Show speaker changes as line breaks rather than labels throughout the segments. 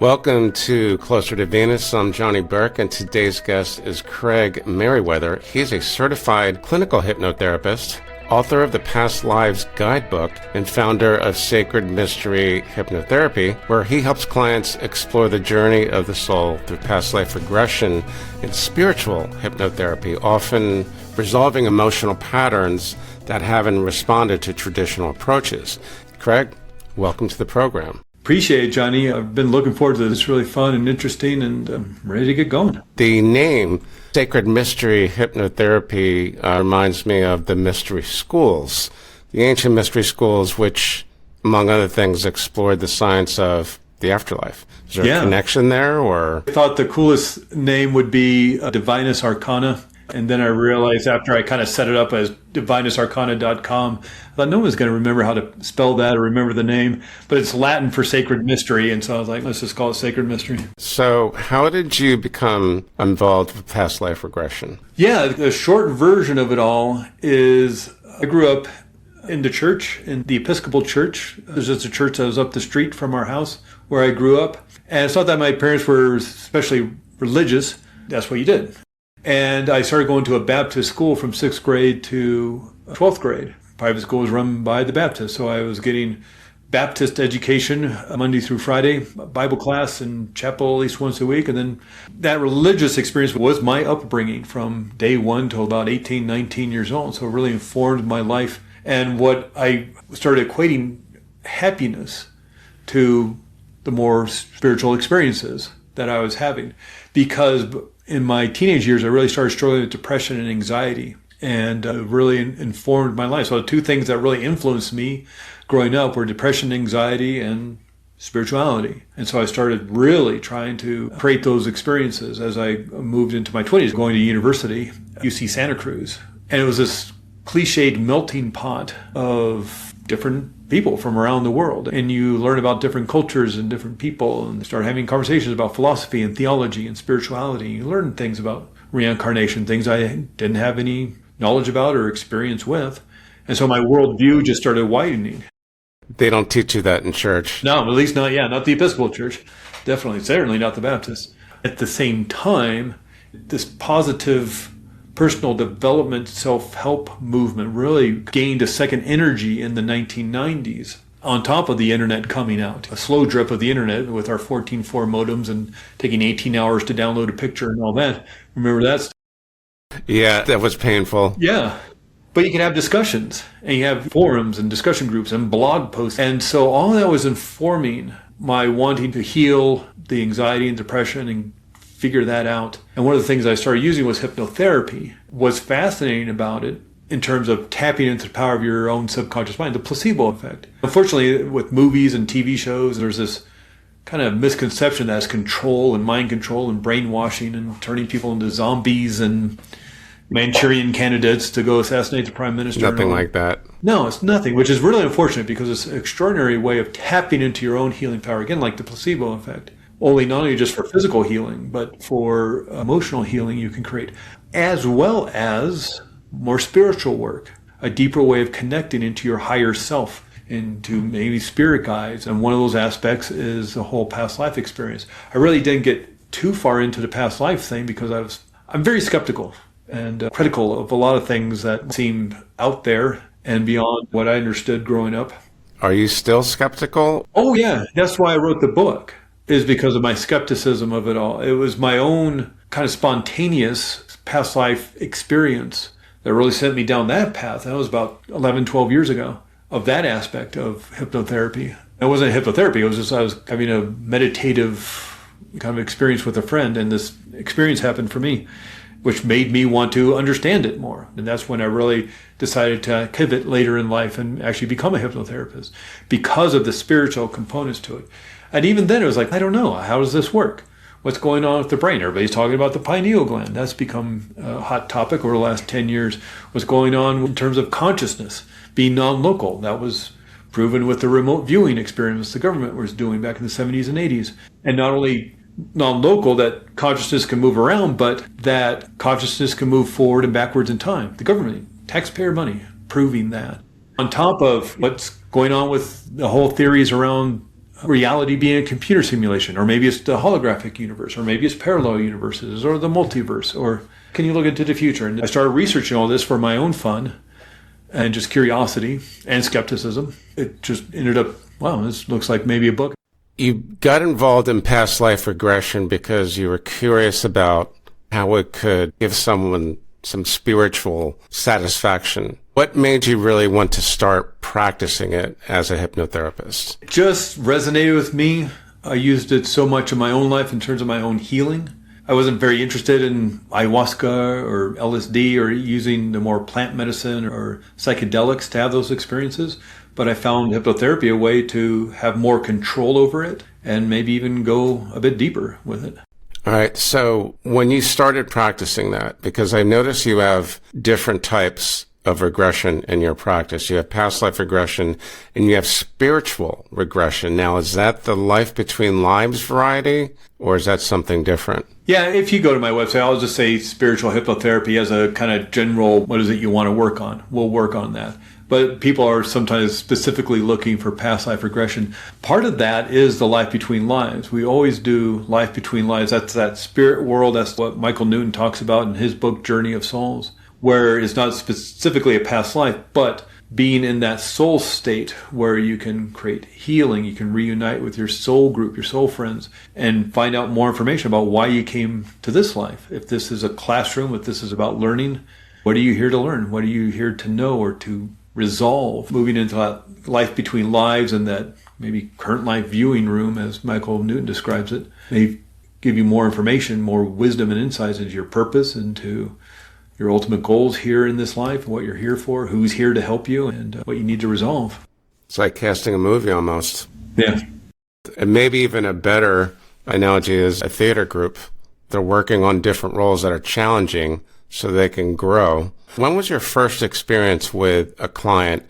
Welcome to Closer to Venus. I'm Johnny Burke, and today's guest is Craig Meriwether. He's a certified clinical hypnotherapist, author of the Past Lives Guidebook, and founder of Sacred Mystery Hypnotherapy, where he helps clients explore the journey of the soul through past life regression and spiritual hypnotherapy, often resolving emotional patterns that haven't responded to traditional approaches. Craig, welcome to the program.
Appreciate it, Johnny. I've been looking forward to this. It's really fun and interesting, and I'm ready to get going.
The name Sacred Mystery Hypnotherapy reminds me of the mystery schools, the ancient mystery schools, which, among other things, explored the science of the afterlife. Is there a connection there, or?
I thought the coolest name would be Divinus Arcana. And then I realized after I kind of set it up as divinusarcana.com, I thought no one's going to remember how to spell that or remember the name, but it's Latin for sacred mystery. And so I was like, let's just call it Sacred Mystery.
So how did you become involved with past life regression?
Yeah, the short version of it all is I grew up in the church, in the Episcopal Church. There's just a church that was up the street from our house where I grew up. And it's not that my parents were especially religious. That's what you did. And I started going to a Baptist school from 6th grade to 12th grade. Private school was run by the Baptists, so I was getting Baptist education Monday through Friday, Bible class and chapel at least once a week. And then that religious experience was my upbringing from day one till about 18, 19 years old. So it really informed my life. And what I started equating happiness to the more spiritual experiences that I was having. Because in my teenage years, I really started struggling with depression and anxiety, and really informed my life. So the two things that really influenced me growing up were depression, anxiety, and spirituality. And so I started really trying to create those experiences as I moved into my 20s, going to university, UC Santa Cruz. And it was this cliched melting pot of different people from around the world. And you learn about different cultures and different people and start having conversations about philosophy and theology and spirituality. You learn things about reincarnation, things I didn't have any knowledge about or experience with. And so my worldview just started widening.
They don't teach you that in church.
No, at least not the Episcopal Church. Definitely, certainly not the Baptist. At the same time, this positive personal development, self-help movement really gained a second energy in the 1990s, on top of the internet coming out. A slow drip of the internet with our 14.4 modems and taking 18 hours to download a picture and all that. Remember that?
Yeah, that was painful.
Yeah. But you can have discussions, and you have forums and discussion groups and blog posts. And so all that was informing my wanting to heal the anxiety and depression and figure that out. And one of the things I started using was hypnotherapy. What's fascinating about it in terms of tapping into the power of your own subconscious mind, the placebo effect. Unfortunately, with movies and TV shows, there's this kind of misconception that it's control and mind control and brainwashing and turning people into zombies and Manchurian candidates to go assassinate the prime minister.
Nothing like that.
No, it's nothing, which is really unfortunate because it's an extraordinary way of tapping into your own healing power. Again, like the placebo effect. Only not only just for physical healing, but for emotional healing you can create, as well as more spiritual work, a deeper way of connecting into your higher self, into maybe spirit guides. And one of those aspects is the whole past life experience. I really didn't get too far into the past life thing because I'm very skeptical and critical of a lot of things that seem out there and beyond what I understood growing up.
Are you still skeptical?
Oh yeah, that's why I wrote the book. Is because of my skepticism of it all. It was my own kind of spontaneous past life experience that really sent me down that path. That was about 11, 12 years ago of that aspect of hypnotherapy. It wasn't hypnotherapy. It was just I was having a meditative kind of experience with a friend, and this experience happened for me, which made me want to understand it more. And that's when I really decided to pivot later in life and actually become a hypnotherapist because of the spiritual components to it. And even then it was like, I don't know, how does this work? What's going on with the brain? Everybody's talking about the pineal gland. That's become a hot topic over the last 10 years. What's going on in terms of consciousness being non-local? That was proven with the remote viewing experiments the government was doing back in the 70s and 80s. And not only non-local, that consciousness can move around, but that consciousness can move forward and backwards in time. The government, taxpayer money, proving that. On top of what's going on with the whole theories around reality being a computer simulation, or maybe it's the holographic universe, or maybe it's parallel universes, or the multiverse, or can you look into the future? And I started researching all this for my own fun and just curiosity and skepticism. It just ended up, wow, this looks like maybe a book.
You got involved in past life regression because you were curious about how it could give someone some spiritual satisfaction. What made you really want to start practicing it as a hypnotherapist?
It just resonated with me. I used it so much in my own life in terms of my own healing. I wasn't very interested in ayahuasca or LSD or using the more plant medicine or psychedelics to have those experiences. But I found hypnotherapy a way to have more control over it and maybe even go a bit deeper with it.
All right. So when you started practicing that, because I notice you have different types of regression in your practice. You have past life regression and you have spiritual regression. Now, is that the life between lives variety or is that something different?
Yeah, if you go to my website, I'll just say spiritual hypnotherapy as a kind of general, what is it you want to work on? We'll work on that. But people are sometimes specifically looking for past life regression. Part of that is the life between lives. We always do life between lives. That's that spirit world. That's what Michael Newton talks about in his book, Journey of Souls, where it's not specifically a past life, but being in that soul state where you can create healing, you can reunite with your soul group, your soul friends, and find out more information about why you came to this life. If this is a classroom, if this is about learning, what are you here to learn? What are you here to know or to resolve? Moving into that life between lives and that maybe current life viewing room, as Michael Newton describes it, may give you more information, more wisdom and insights into your purpose, into your ultimate goals here in this life, what you're here for, who's here to help you, and what you need to resolve.
It's like casting a movie almost.
Yeah.
And maybe even a better analogy is a theater group. They're working on different roles that are challenging so they can grow. When was your first experience with a client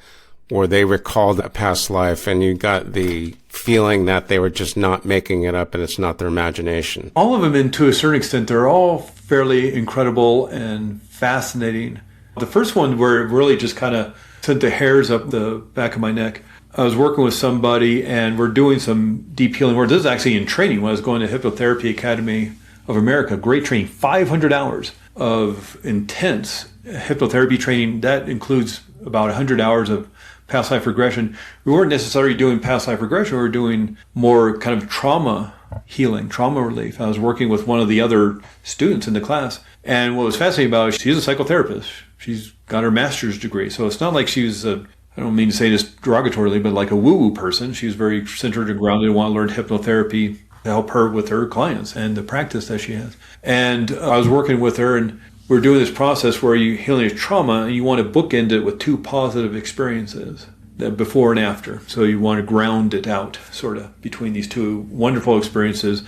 where they recalled a past life and you got the feeling that they were just not making it up and it's not their imagination?
All of them, and to a certain extent, they're all fairly incredible and fascinating. The first one where it really just kind of sent the hairs up the back of my neck. I was working with somebody and we're doing some deep healing work. This is actually in training when I was going to Hypnotherapy Academy of America. Great training, 500 hours of intense hypnotherapy training. That includes about 100 hours of past life regression. We weren't necessarily doing past life regression. We were doing more kind of trauma healing, trauma relief. I was working with one of the other students in the class. And what was fascinating about it, she's a psychotherapist. She's got her master's degree. So it's not like she's I don't mean to say this derogatorily, but like a woo-woo person. She's very centered and grounded and want to learn hypnotherapy to help her with her clients and the practice that she has. And I was working with her and we're doing this process where you're healing your trauma and you want to bookend it with two positive experiences, the before and after. So you want to ground it out sort of between these two wonderful experiences.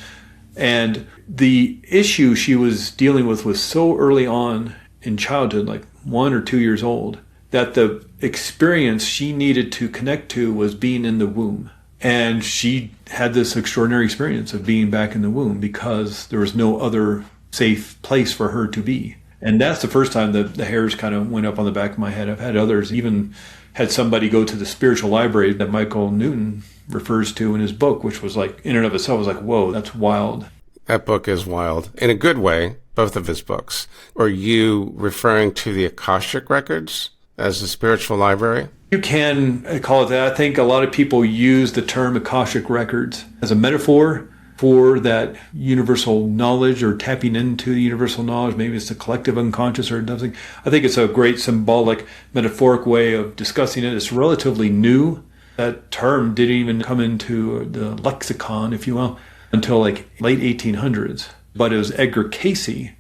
And the issue she was dealing with was so early on in childhood, like 1 or 2 years old, that the experience she needed to connect to was being in the womb. And she had this extraordinary experience of being back in the womb because there was no other safe place for her to be. And that's the first time that the hairs kind of went up on the back of my head. I've had others, even had somebody go to the spiritual library that Michael Newton refers to in his book, which was like, in and of itself, was like, whoa, that's wild.
That book is wild. In a good way, both of his books. Are you referring to the Akashic records as the spiritual library?
You can call it that. I think a lot of people use the term Akashic records as a metaphor for that universal knowledge or tapping into the universal knowledge. Maybe it's the collective unconscious or something. I think it's a great symbolic, metaphoric way of discussing it. It's relatively new. That term didn't even come into the lexicon, if you will, until like late 1800s. But it was Edgar Cayce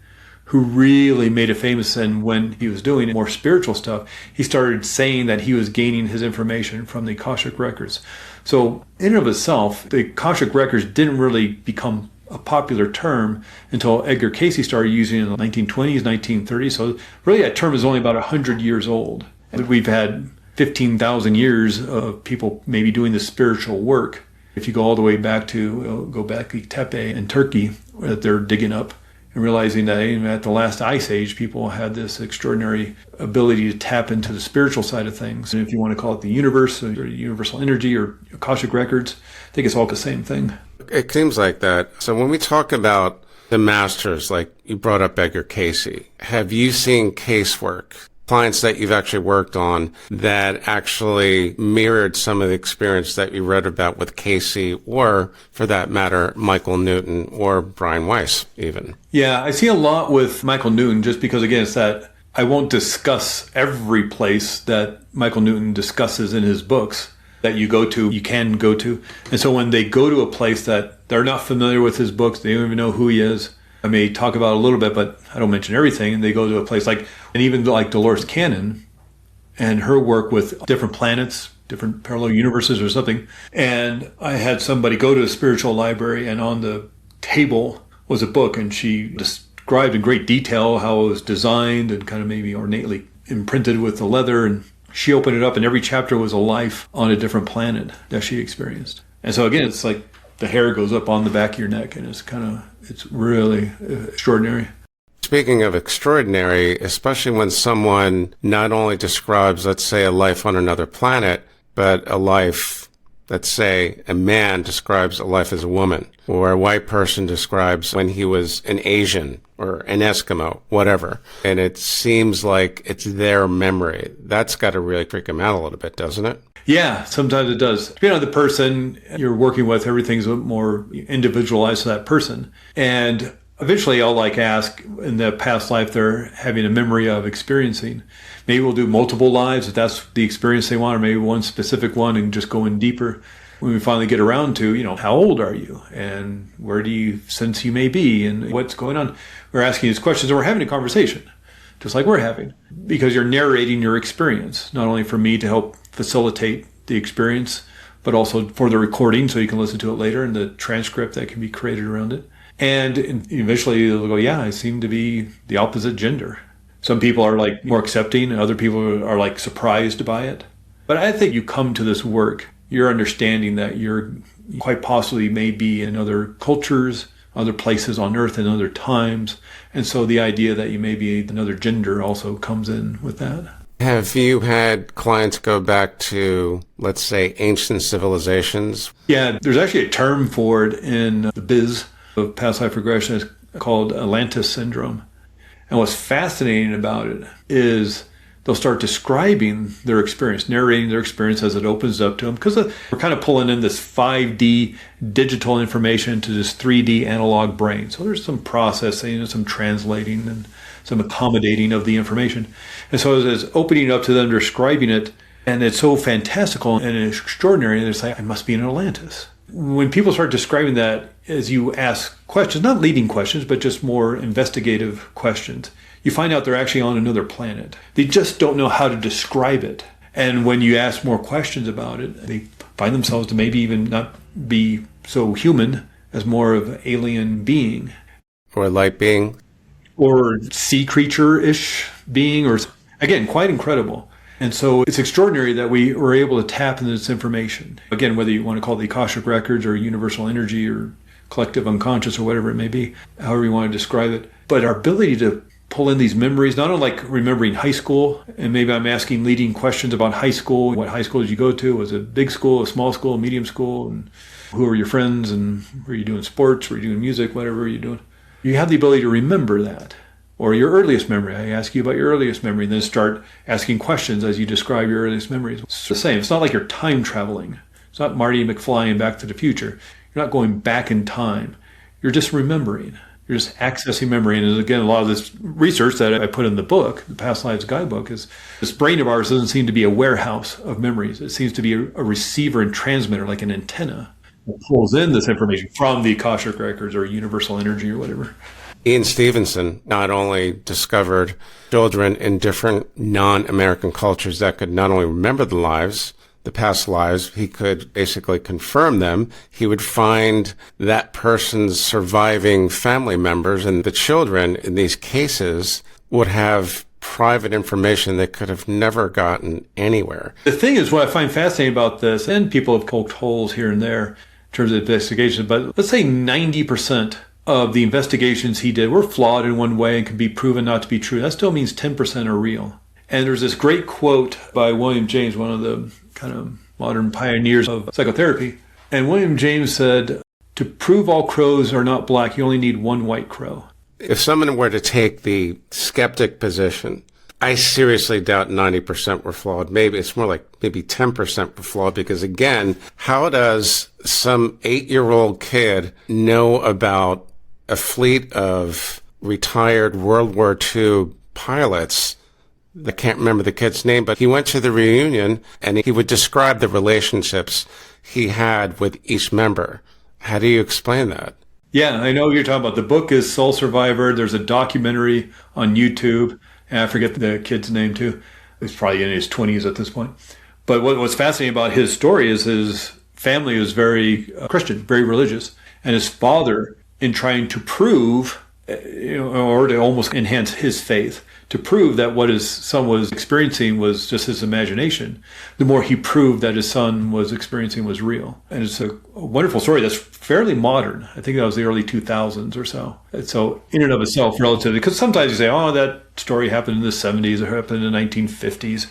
who really made it famous. And when he was doing more spiritual stuff, he started saying that he was gaining his information from the Akashic records. So in and of itself, the Akashic records didn't really become a popular term until Edgar Cayce started using it in the 1920s, 1930s. So really that term is only about 100 years old. And we've had 15,000 years of people maybe doing this spiritual work. If you go all the way back to Göbekli Tepe in Turkey, that they're digging up, and realizing that at the last ice age, people had this extraordinary ability to tap into the spiritual side of things. And if you want to call it the universe or universal energy or Akashic records, I think it's all the same thing.
It seems like that. So when we talk about the masters, like you brought up Edgar Cayce, have you seen casework, clients that you've actually worked on that actually mirrored some of the experience that you read about with Cayce, or for that matter, Michael Newton or Brian Weiss even?
Yeah, I see a lot with Michael Newton just because, again, it's that I won't discuss every place that Michael Newton discusses in his books that you can go to. And so when they go to a place that they're not familiar with his books, they don't even know who he is, I may talk about it a little bit, but I don't mention everything. And they go to a place and even like Dolores Cannon and her work with different planets, different parallel universes or something. And I had somebody go to a spiritual library, and on the table was a book, and she described in great detail how it was designed and kind of maybe ornately imprinted with the leather. And she opened it up, and every chapter was a life on a different planet that she experienced. And so again, it's like the hair goes up on the back of your neck, and it's really extraordinary.
Speaking of extraordinary, especially when someone not only describes, let's say, a life on another planet, but a life, let's say, a man describes a life as a woman, or a white person describes when he was an Asian or an Eskimo, whatever. And it seems like it's their memory. That's got to really freak them out a little bit, doesn't it?
Yeah, sometimes it does. Depending on the person you're working with, everything's a bit more individualized to that person. And eventually I'll ask in the past life they're having a memory of experiencing. Maybe we'll do multiple lives if that's the experience they want, or maybe one specific one and just go in deeper. When we finally get around to, how old are you? And where do you sense you may be? And what's going on? We're asking these questions, and we're having a conversation, just like we're having, because you're narrating your experience, not only for me to help facilitate the experience, but also for the recording so you can listen to it later, and the transcript that can be created around it. And eventually they'll go, yeah, I seem to be the opposite gender. Some people are more accepting, and other people are surprised by it. But I think you come to this work, you're understanding that you're quite possibly may be in other cultures, other places on Earth and other times. And so the idea that you may be another gender also comes in with that.
Have you had clients go back to, let's say, ancient civilizations?
Yeah, there's actually a term for it in the biz of past life regression. It's called Atlantis syndrome. And what's fascinating about it is they'll start describing their experience, narrating their experience as it opens up to them, because we're kind of pulling in this 5D digital information into this 3D analog brain. So there's some processing and some translating and some accommodating of the information. And so as it's opening up to them, describing it, and it's so fantastical and extraordinary, and it's like, I must be in Atlantis. When people start describing that, as you ask questions, not leading questions, but just more investigative questions, you find out they're actually on another planet. They just don't know how to describe it. And when you ask more questions about it, they find themselves to maybe even not be so human as more of an alien being.
Or a light being.
Or sea creature-ish being, or again, quite incredible. And so it's extraordinary that we were able to tap into this information. Again, whether you want to call it the Akashic records or universal energy or collective unconscious or whatever it may be, however you want to describe it. But our ability to pull in these memories, not only remembering high school, and maybe I'm asking leading questions about high school. What high school did you go to? Was it a big school, a small school, a medium school? And who are your friends? And were you doing sports? Were you doing music? Whatever you're doing. You have the ability to remember that. Or your earliest memory. I ask you about your earliest memory, and then start asking questions as you describe your earliest memories. It's the same. It's not like you're time traveling. It's not Marty McFly in Back to the Future. You're not going back in time. You're just remembering. You're just accessing memory. And again, a lot of this research that I put in the book, the Past Lives Guidebook, is this brain of ours doesn't seem to be a warehouse of memories. It seems to be a receiver and transmitter, like an antenna that pulls in this information from the Akashic records or universal energy or whatever.
Ian Stevenson not only discovered children in different non-American cultures that could not only remember the lives, the past lives, he could basically confirm them. He would find that person's surviving family members, and the children in these cases would have private information they could have never gotten anywhere.
The thing is, what I find fascinating about this, and people have poked holes here and there in terms of investigation, but let's say 90% of the investigations he did were flawed in one way and can be proven not to be true, that still means 10% are real. And there's this great quote by William James, one of the kind of modern pioneers of psychotherapy. And William James said, to prove all crows are not black, you only need one white crow.
If someone were to take the skeptic position, I seriously doubt 90% were flawed. Maybe it's more like maybe 10% were flawed, because again, how does some 8-year-old kid know about a fleet of retired World War II pilots? I can't remember the kid's name, but he went to the reunion and he would describe the relationships he had with each member. How do you explain that?
Yeah, I know what you're talking about. The book is Soul Survivor. There's a documentary on YouTube. And I forget the kid's name too. He's probably in his 20s at this point. But what's fascinating about his story is his family was very Christian, very religious. And his father, in trying to prove, or to almost enhance his faith, to prove that what his son was experiencing was just his imagination, the more he proved that his son was experiencing was real. And it's a wonderful story that's fairly modern. I think that was the early 2000s or so. And so in and of itself, relatively, because sometimes you say, oh, that story happened in the 70s, or happened in the 1950s,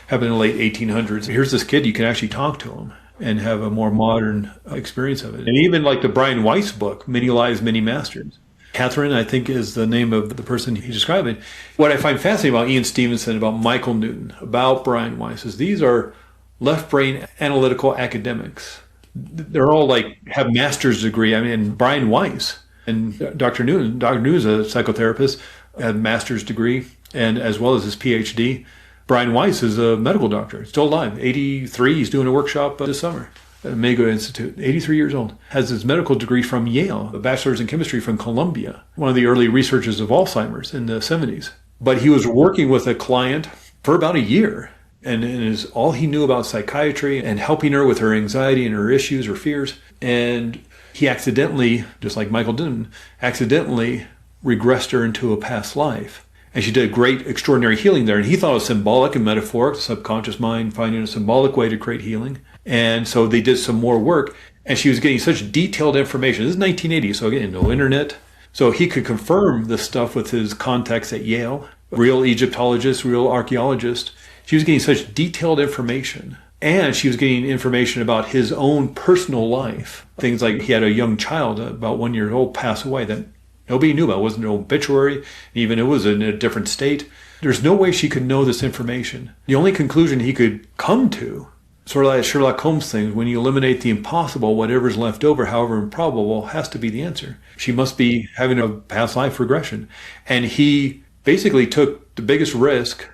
happened in the late 1800s. Here's this kid, you can actually talk to him and have a more modern experience of it. And even like the Brian Weiss book, Many Lives, Many Masters. Catherine, I think, is the name of the person he described it. What I find fascinating about Ian Stevenson, about Michael Newton, about Brian Weiss, is these are left-brain analytical academics. They're all have master's degree. I mean, Brian Weiss and Dr. Newton is a psychotherapist, had a master's degree, and as well as his PhD. Brian Weiss is a medical doctor, still alive, 83. He's doing a workshop this summer at Mago Institute, 83 years old, has his medical degree from Yale, a bachelor's in chemistry from Columbia, one of the early researchers of Alzheimer's in the 70s. But he was working with a client for about a year, and is all he knew about psychiatry and helping her with her anxiety and her issues or fears. And he accidentally, just like Michael Newton, accidentally regressed her into a past life. And she did great, extraordinary healing there. And he thought it was symbolic and metaphoric, the subconscious mind finding a symbolic way to create healing. And so they did some more work. And she was getting such detailed information. This is 1980, so again, no internet. So he could confirm this stuff with his contacts at Yale, real Egyptologist, real archaeologist. She was getting such detailed information. And she was getting information about his own personal life. Things like he had a young child, about 1 year old, pass away that nobody knew about. It wasn't an obituary. Even it was in a different state. There's no way she could know this information. The only conclusion he could come to, sort of like Sherlock Holmes thing, when you eliminate the impossible, whatever's left over, however improbable, has to be the answer. She must be having a past life regression. And he basically took the biggest risk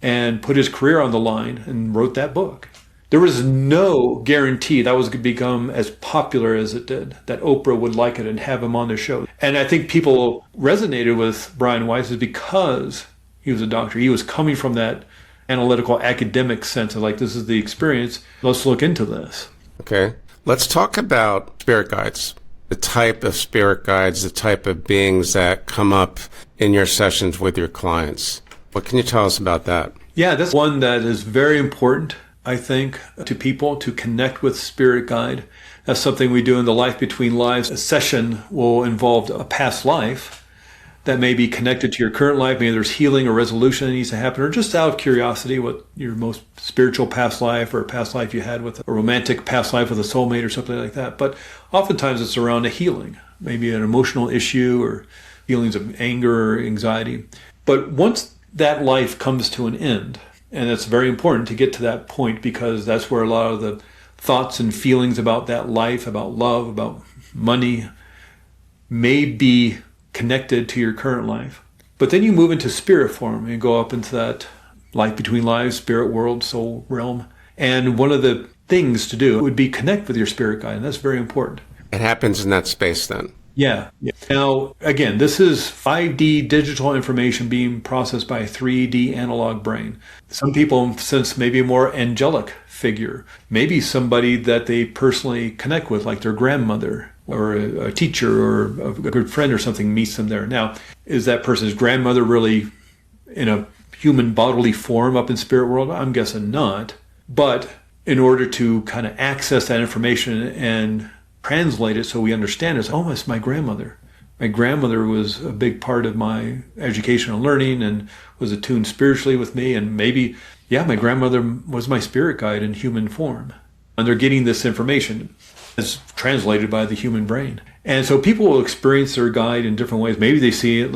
and put his career on the line and wrote that book. There was no guarantee that was going to become as popular as it did, that Oprah would like it and have him on their show. And I think people resonated with Brian Weiss is because he was a doctor. He was coming from that analytical academic sense of this is the experience. Let's look into this.
Okay. Let's talk about spirit guides, the type of spirit guides, the type of beings that come up in your sessions with your clients. What can you tell us about that?
Yeah, that's one that is very important, I think, to people to connect with spirit guide. That's something we do in the Life Between Lives. A session will involve a past life that may be connected to your current life. Maybe there's healing or resolution that needs to happen, or just out of curiosity, what your most spiritual past life or a past life you had with a romantic past life with a soulmate or something like that. But oftentimes it's around a healing, maybe an emotional issue or feelings of anger or anxiety. But once that life comes to an end, and it's very important to get to that point because that's where a lot of the thoughts and feelings about that life, about love, about money, may be connected to your current life. But then you move into spirit form and go up into that life between lives, spirit world, soul realm. And one of the things to do would be connect with your spirit guide, and that's very important.
It happens in that space then.
Yeah. Now, again, this is 5D digital information being processed by a 3D analog brain. Some people sense maybe a more angelic figure, maybe somebody that they personally connect with, like their grandmother or a teacher or a good friend or something meets them there. Now, is that person's grandmother really in a human bodily form up in spirit world? I'm guessing not. But in order to kind of access that information and translate it so we understand it, oh, it's my grandmother. My grandmother was a big part of my education and learning and was attuned spiritually with me. And maybe, my grandmother was my spirit guide in human form. And they're getting this information. It's translated by the human brain. And so people will experience their guide in different ways. Maybe they see it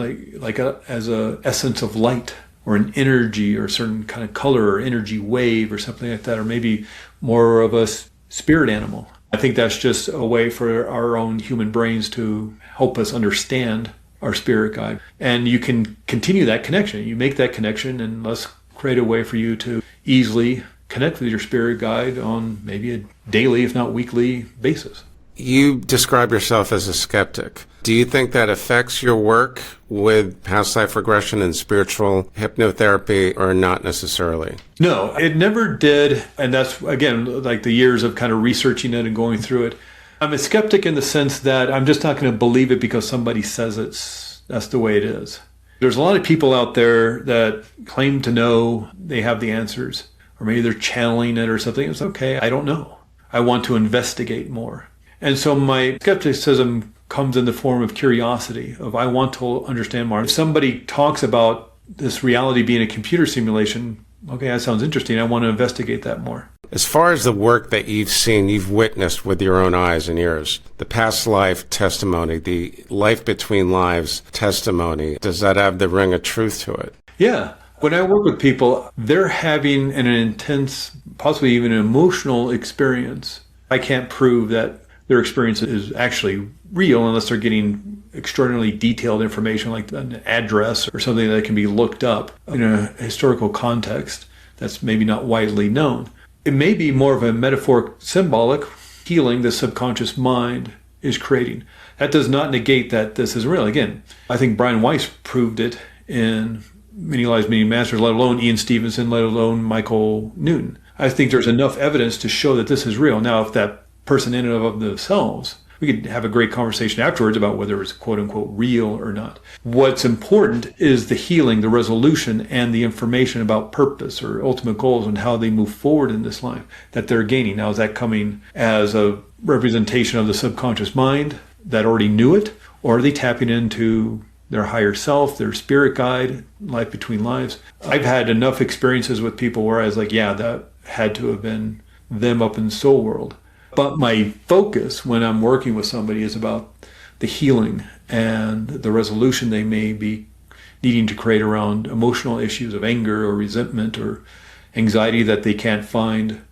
as a essence of light or an energy or a certain kind of color or energy wave or something like that, or maybe more of a spirit animal. I think that's just a way for our own human brains to help us understand our spirit guide. And you can continue that connection. You make that connection, and let's create a way for you to easily connect with your spirit guide on maybe a daily, if not weekly, basis.
You describe yourself as a skeptic. Do you think that affects your work with past life regression and spiritual hypnotherapy, or not necessarily?
No, it never did. And that's, again, like the years of kind of researching it and going through it. I'm a skeptic in the sense that I'm just not going to believe it because somebody says that's the way it is. There's a lot of people out there that claim to know they have the answers, or maybe they're channeling it or something. It's okay, I don't know. I want to investigate more. And so my skepticism comes in the form of curiosity, of I want to understand more. If somebody talks about this reality being a computer simulation, okay, that sounds interesting. I want to investigate that more.
As far as the work that you've seen, you've witnessed with your own eyes and ears, the past life testimony, the life between lives testimony, does that have the ring of truth to it?
Yeah. When I work with people, they're having an intense, possibly even an emotional experience. I can't prove that their experience is actually real unless they're getting extraordinarily detailed information like an address or something that can be looked up in a historical context that's maybe not widely known. It may be more of a metaphoric, symbolic healing the subconscious mind is creating. That does not negate that this is real. Again, I think Brian Weiss proved it in Many Lives, Many Masters, let alone Ian Stevenson, let alone Michael Newton. I think there's enough evidence to show that this is real. Now, if that person in and of themselves, we could have a great conversation afterwards about whether it's quote unquote real or not. What's important is the healing, the resolution, and the information about purpose or ultimate goals and how they move forward in this life that they're gaining. Now, is that coming as a representation of the subconscious mind that already knew it, or are they tapping into their higher self, their spirit guide, life between lives? I've had enough experiences with people where I was like, yeah, that had to have been them up in the soul world. But my focus when I'm working with somebody is about the healing and the resolution they may be needing to create around emotional issues of anger or resentment or anxiety that they can't find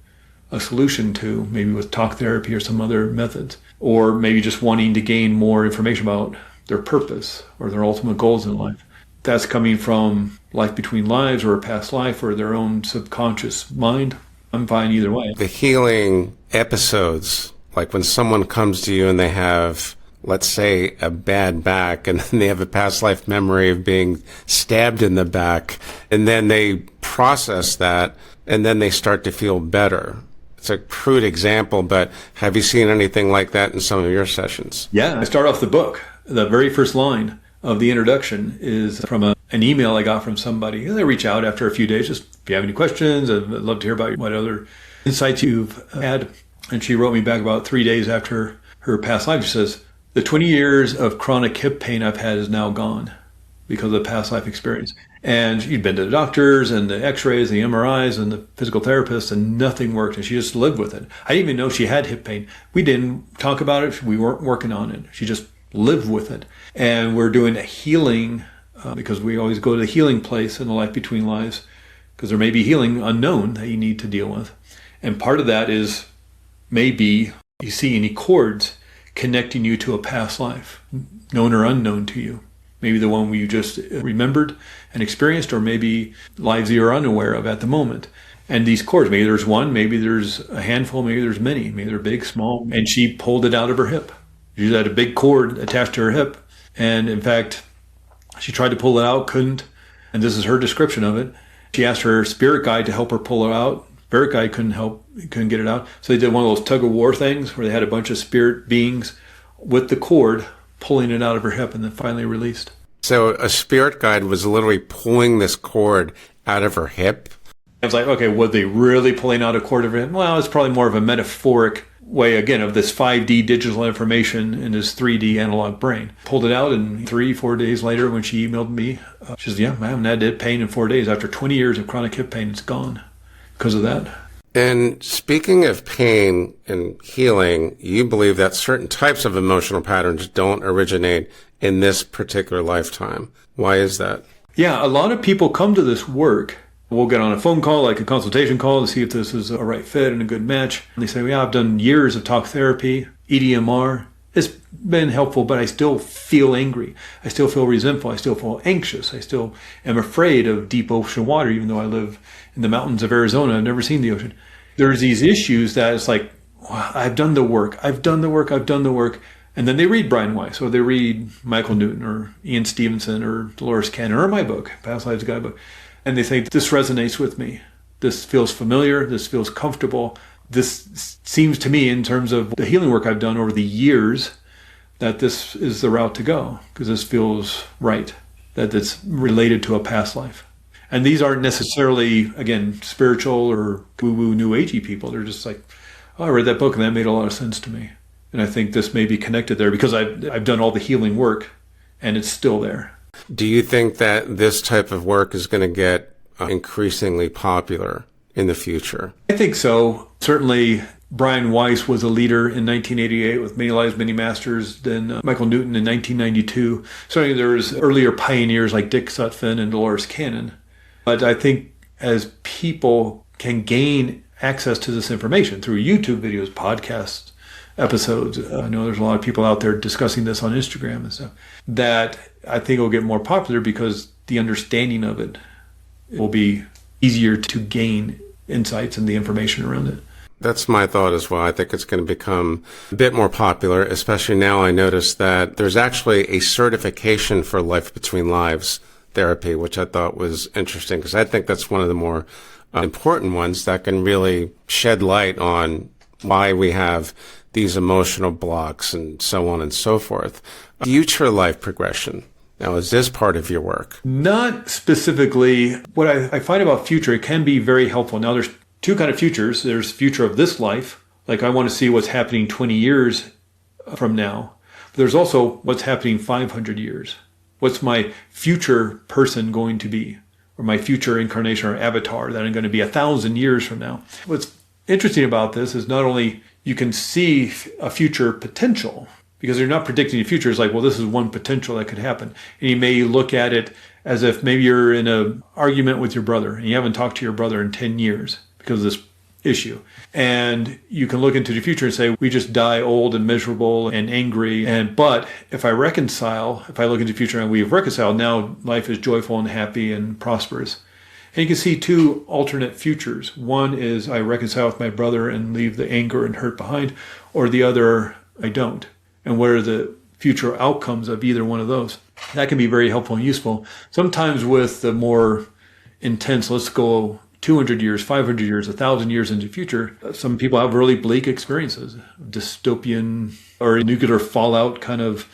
a solution to, maybe with talk therapy or some other methods, or maybe just wanting to gain more information about their purpose or their ultimate goals in life. That's coming from life between lives or a past life or their own subconscious mind. I'm fine either way.
The healing episodes, like when someone comes to you and they have, let's say, a bad back, and then they have a past life memory of being stabbed in the back, and then they process that, and then they start to feel better. It's a crude example, but have you seen anything like that in some of your sessions?
Yeah, I start off the book. The very first line of the introduction is from an email I got from somebody. They reach out after a few days, just if you have any questions, I'd love to hear about what other insights you've had. And she wrote me back about 3 days after her past life. She says, the 20 years of chronic hip pain I've had is now gone because of the past life experience. And she'd been to the doctors and the x-rays, the MRIs, and the physical therapists, and nothing worked. And she just lived with it. I didn't even know she had hip pain. We didn't talk about it. We weren't working on it. She just lived with it. And we're doing a healing because we always go to the healing place in the life between lives because there may be healing unknown that you need to deal with. And part of that is maybe you see any cords connecting you to a past life, known or unknown to you. Maybe the one you just remembered and experienced, or maybe lives you're unaware of at the moment. And these cords, maybe there's one, maybe there's a handful, maybe there's many, maybe they're big, small. And she pulled it out of her hip. She had a big cord attached to her hip. And in fact, she tried to pull it out, couldn't. And this is her description of it. She asked her spirit guide to help her pull it out. Spirit guide couldn't get it out. So they did one of those tug of war things where they had a bunch of spirit beings with the cord pulling it out of her hip and then finally released.
So a spirit guide was literally pulling this cord out of her hip?
I was like, okay, were they really pulling out a cord of her hip? Well, it's probably more of a metaphoric way, again, of this 5D digital information in his 3D analog brain. Pulled it out, and 3-4 days later when she emailed me, she says, yeah, I haven't had pain in 4 days. After 20 years of chronic hip pain, it's gone because of that.
And speaking of pain and healing, you believe that certain types of emotional patterns don't originate in this particular lifetime. Why is that?
Yeah, a lot of people come to this work. We'll get on a phone call, like a consultation call, to see if this is a right fit and a good match. And they say, well, yeah, I've done years of talk therapy, EDMR. It's been helpful, but I still feel angry. I still feel resentful. I still feel anxious. I still am afraid of deep ocean water, even though I live in the mountains of Arizona. I've never seen the ocean. There's these issues that it's like, wow, I've done the work. I've done the work. And then they read Brian Weiss, or they read Michael Newton, or Ian Stevenson, or Dolores Cannon, or my book, Past Lives Guidebook. And they think, this resonates with me. This feels familiar. This feels comfortable. This seems to me, in terms of the healing work I've done over the years, that this is the route to go, because this feels right, that it's related to a past life. And these aren't necessarily, again, spiritual or woo-woo new agey people. They're just like, oh, I read that book and that made a lot of sense to me. And I think this may be connected there because I've done all the healing work and it's still there.
Do you think that this type of work is going to get increasingly popular in the future?
I think so. Certainly, Brian Weiss was a leader in 1988 with Many Lives, Many Masters, then Michael Newton in 1992. Certainly there was earlier pioneers like Dick Sutphin and Dolores Cannon. But I think as people can gain access to this information through YouTube videos, podcasts, episodes, I know there's a lot of people out there discussing this on Instagram and stuff, that I think it will get more popular because the understanding of it will be easier to gain insights and the information around it.
That's my thought as well. I think it's going to become a bit more popular, especially now I notice that there's actually a certification for life between lives therapy, which I thought was interesting because I think that's one of the more important ones that can really shed light on why we have these emotional blocks and so on and so forth. Future life progression. Now, is this part of your work?
Not specifically. What I find about future, it can be very helpful. Now, there's two kind of futures. There's future of this life. Like I want to see what's happening 20 years from now. But there's also what's happening 500 years. What's my future person going to be? Or my future incarnation or avatar that I'm going to be 1,000 years from now. What's interesting about this is not only you can see a future potential, because you're not predicting the future. It's like, well, this is one potential that could happen. And you may look at it as if maybe you're in an argument with your brother and you haven't talked to your brother in 10 years because of this issue. And you can look into the future and say, we just die old and miserable and angry. But if I reconcile, if I look into the future and we've reconciled, now life is joyful and happy and prosperous. And you can see two alternate futures. One is I reconcile with my brother and leave the anger and hurt behind, or the other, I don't. And what are the future outcomes of either one of those? That can be very helpful and useful. Sometimes with the more intense, let's go 200 years, 500 years, 1,000 years into the future, some people have really bleak experiences, dystopian or nuclear fallout kind of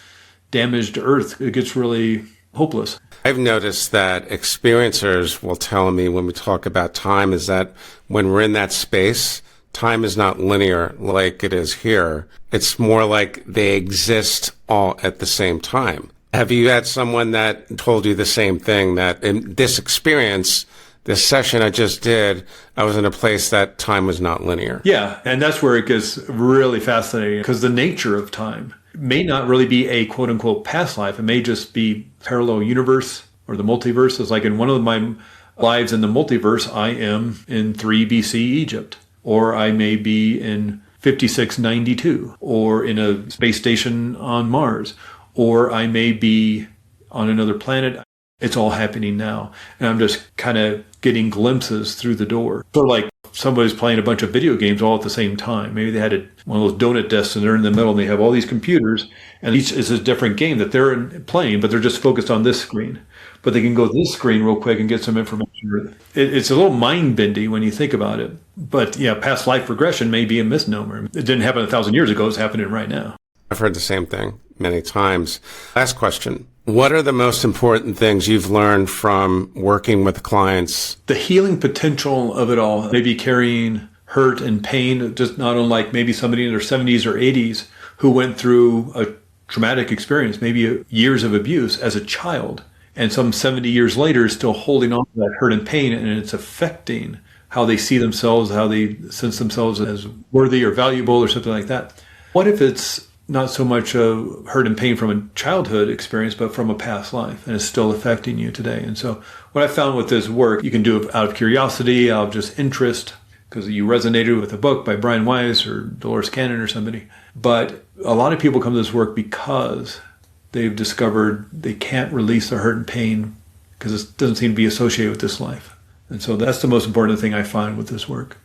damaged Earth. It gets really hopeless.
I've noticed that experiencers will tell me when we talk about time is that when we're in that space, time is not linear like it is here. It's more like they exist all at the same time. Have you had someone that told you the same thing, that in this experience, this session I just did, I was in a place that time was not linear?
Yeah, and that's where it gets really fascinating because the nature of time may not really be a quote-unquote past life. It may just be parallel universe or the multiverse. It's like in one of my lives in the multiverse, I am in 3 BC Egypt, or I may be in 5692, or in a space station on Mars, or I may be on another planet. It's all happening now. And I'm just kind of getting glimpses through the door. Sort of like somebody's playing a bunch of video games all at the same time. Maybe they had one of those donut desks and they're in the middle and they have all these computers and each is a different game that they're playing, but they're just focused on this screen. But they can go to this screen real quick and get some information. It's a little mind-bendy when you think about it. But yeah, past life regression may be a misnomer. It didn't happen 1,000 years ago. It's happening right now.
I've heard the same thing many times. Last question. What are the most important things you've learned from working with clients?
The healing potential of it all, maybe carrying hurt and pain, just not unlike maybe somebody in their 70s or 80s who went through a traumatic experience, maybe years of abuse as a child, and some 70 years later is still holding on to that hurt and pain, and it's affecting how they see themselves, how they sense themselves as worthy or valuable or something like that. What if it's not so much a hurt and pain from a childhood experience, but from a past life, and it's still affecting you today? And so what I found with this work, you can do it out of curiosity, out of just interest, because you resonated with a book by Brian Weiss or Dolores Cannon or somebody. But a lot of people come to this work because they've discovered they can't release the hurt and pain because it doesn't seem to be associated with this life. And so that's the most important thing I find with this work,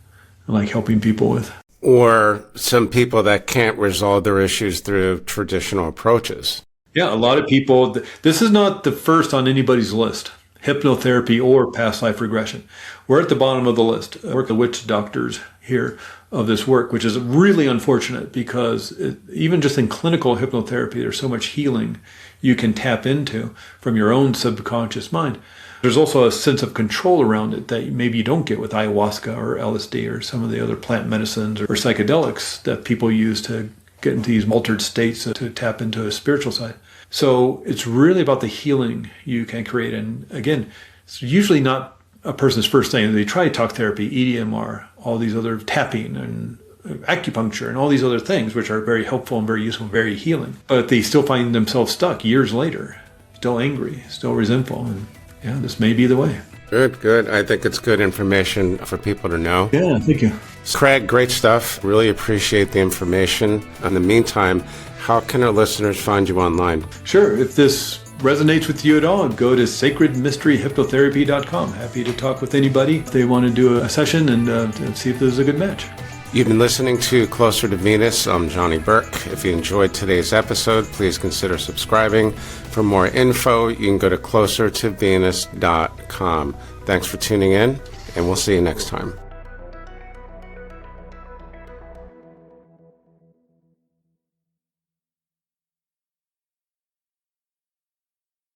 I like helping people with.
Or some people that can't resolve their issues through traditional approaches.
Yeah, a lot of people, this is not the first on anybody's list, hypnotherapy or past life regression. We're at the bottom of the list. We're the witch doctors here of this work, which is really unfortunate because even just in clinical hypnotherapy, there's so much healing you can tap into from your own subconscious mind. There's also a sense of control around it that maybe you don't get with ayahuasca or LSD or some of the other plant medicines or psychedelics that people use to get into these altered states to tap into a spiritual side. So it's really about the healing you can create. And again, it's usually not a person's first thing. They try talk therapy, EDMR, all these other tapping and acupuncture and all these other things, which are very helpful and very useful, very healing. But they still find themselves stuck years later, still angry, still resentful. And yeah, this may be the way.
Good. I think it's good information for people to know.
Yeah, thank you.
Craig, great stuff. Really appreciate the information. In the meantime, how can our listeners find you online?
Sure. If this resonates with you at all, go to sacredmysteryhypnotherapy.com. Happy to talk with anybody if they want to do a session and see if there's a good match.
You've been listening to Closer to Venus. I'm Johnny Burke. If you enjoyed today's episode, please consider subscribing. For more info, you can go to closertovenus.com. Thanks for tuning in, and we'll see you next time.